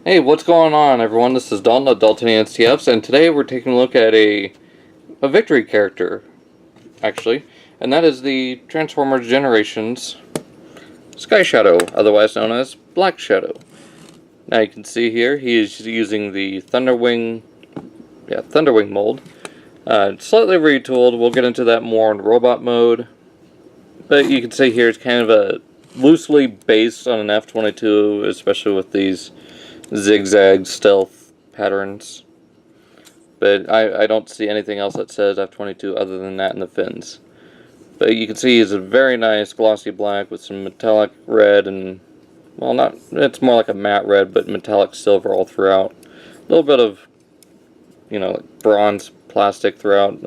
Hey, what's going on, everyone? This is Dalton of Dalton STFs, and today we're taking a look at a victory character, actually, and that is the Transformers Generations Skyshadow, otherwise known as Blackshadow. Now you can see here he is using the Thunderwing mold. Slightly retooled. We'll get into that more in robot mode, but you can see here it's kind of a loosely based on an F-22, especially with these zigzag stealth patterns, but I don't see anything else that says F-22 other than that in the fins. But you can see it's a very nice glossy black with some metallic red and, well, it's more like a matte red, but metallic silver all throughout. A little bit of, like bronze plastic throughout.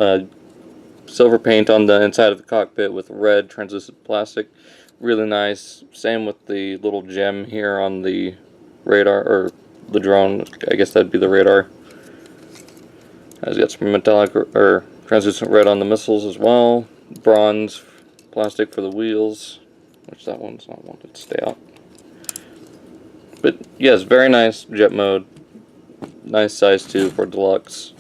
Silver paint on the inside of the cockpit with red translucent plastic. Really nice. Same with the little gem here on the radar, or the drone, I guess that'd be the radar. Has got some metallic or translucent red on the missiles as well. Bronze plastic for the wheels, which that one's not wanted to stay out. But yes, very nice jet mode. Nice size too for Deluxe.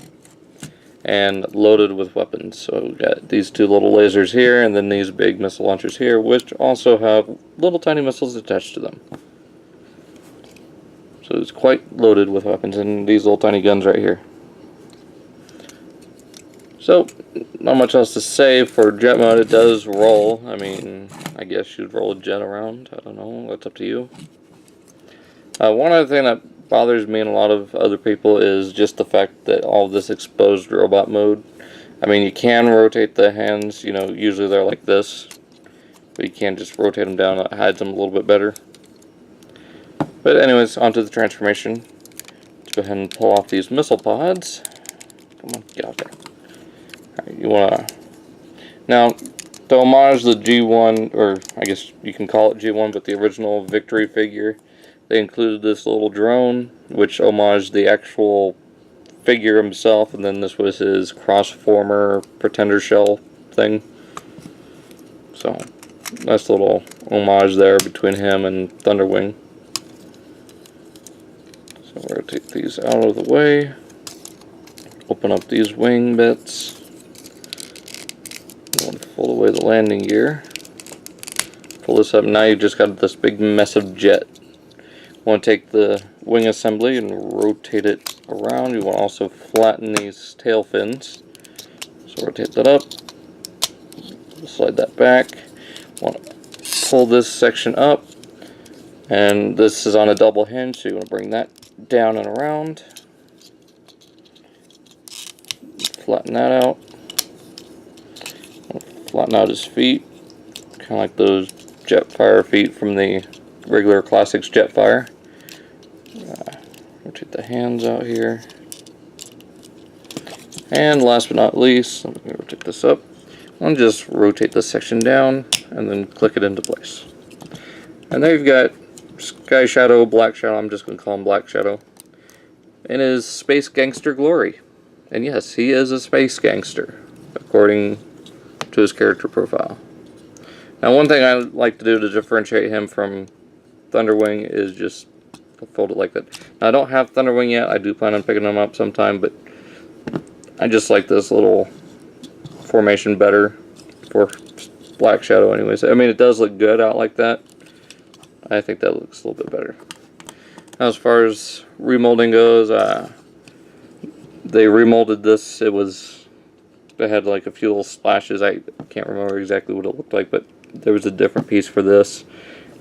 And loaded with weapons. So we got these two little lasers here, and then these big missile launchers here, which also have little tiny missiles attached to them. So it's quite loaded with weapons, and these little tiny guns right here. So, not much else to say for jet mode. It does roll. I mean, I guess you'd roll a jet around. I don't know. That's up to you. One other thing that bothers me and a lot of other people is just the fact that all of this exposed robot mode. I mean, you can rotate the hands. Usually they're like this. But you can just rotate them down. That hides them a little bit better. But anyways, onto the transformation. Let's go ahead and pull off these missile pods. Come on, get out there. Alright, you wanna... Now, to homage the G1, or I guess you can call it G1, but the original Victory figure, they included this little drone, which homaged the actual figure himself, and then this was his cross-former pretender shell thing. So, nice little homage there between him and Thunderwing. So rotate these out of the way. Open up these wing bits. You want to fold away the landing gear. Pull this up. Now you've just got this big mess of jet. You want to take the wing assembly and rotate it around. You want to also flatten these tail fins. So rotate that up. Slide that back. You want to pull this section up. And this is on a double hinge, so you want to bring that down and around. Flatten that out. Flatten out his feet. Kind of like those Jetfire feet from the regular Classics Jetfire. Rotate the hands out here. And last but not least, I'm going to rotate this up. I'll just rotate this section down and then click it into place. And there you've got Skyshadow, Blackshadow. I'm just going to call him Blackshadow. In his space gangster glory. And yes, he is a space gangster, according to his character profile. Now, one thing I like to do to differentiate him from Thunderwing is just fold it like that. Now, I don't have Thunderwing yet. I do plan on picking him up sometime, but I just like this little formation better for Blackshadow anyways. I mean, it does look good out like that. I think that looks a little bit better. Now, as far as remolding goes, they remolded this. It had like a few little splashes. I can't remember exactly what it looked like, but there was a different piece for this.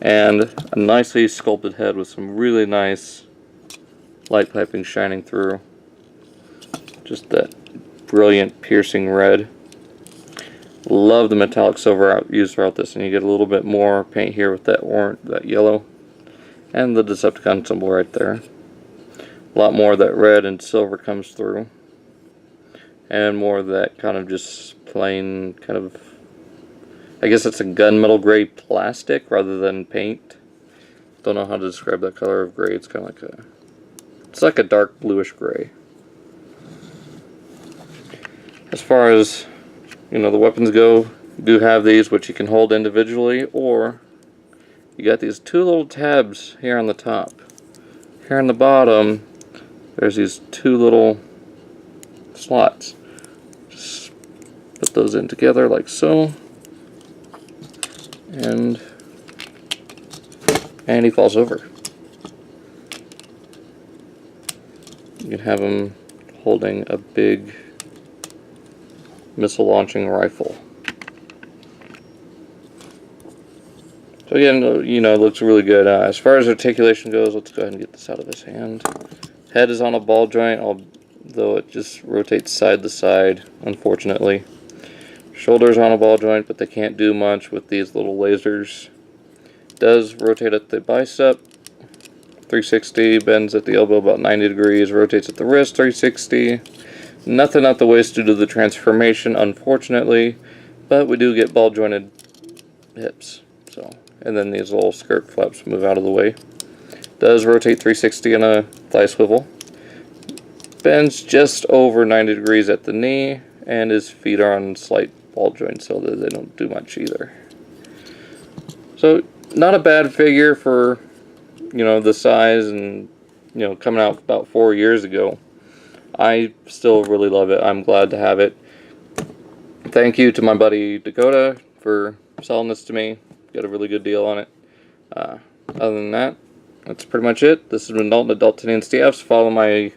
And a nicely sculpted head with some really nice light piping shining through. Just that brilliant piercing red. Love the metallic silver used throughout this, and you get a little bit more paint here with that orange, that yellow, and the Decepticon symbol right there. A lot more of that red and silver comes through, and more of that kind of just plain kind of, I guess it's a gunmetal gray plastic rather than paint. Don't know how to describe that color of gray. It's kind of like a dark bluish gray. As far as the weapons go, you do have these which you can hold individually, or you got these two little tabs here on the top. here on the bottom, there's these two little slots. Just put those in together like so, and he falls over. You can have him holding a big missile launching rifle. So again, you know, it looks really good. As far as articulation goes, let's go ahead and get this out of his hand. Head is on a ball joint, although it just rotates side to side, unfortunately. Shoulders on a ball joint, but they can't do much with these little lasers. Does rotate at the bicep, 360, bends at the elbow about 90 degrees, rotates at the wrist, 360. Nothing at the waist due to the transformation, unfortunately, but we do get ball jointed hips. So, and then these little skirt flaps move out of the way. Does rotate 360 on a thigh swivel. Bends just over 90 degrees at the knee, and his feet are on slight ball joints, so that they don't do much either. So, not a bad figure for, you know, the size, and, you know, coming out about 4 years ago. I still really love it. I'm glad to have it. Thank you to my buddy Dakota for selling this to me. Got a really good deal on it. Other than that, that's pretty much it. This has been Dalton at Dalton and STFs. Follow my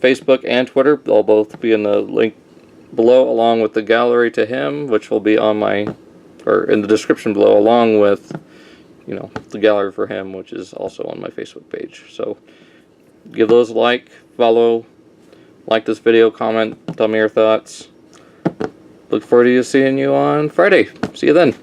Facebook and Twitter. They'll both be in the link below, along with the gallery to him, which will be on my, or in the description below, along with, you know, the gallery for him, which is also on my Facebook page. So give those a like, follow, like this video, comment, tell me your thoughts. Look forward to seeing you on Friday. See you then.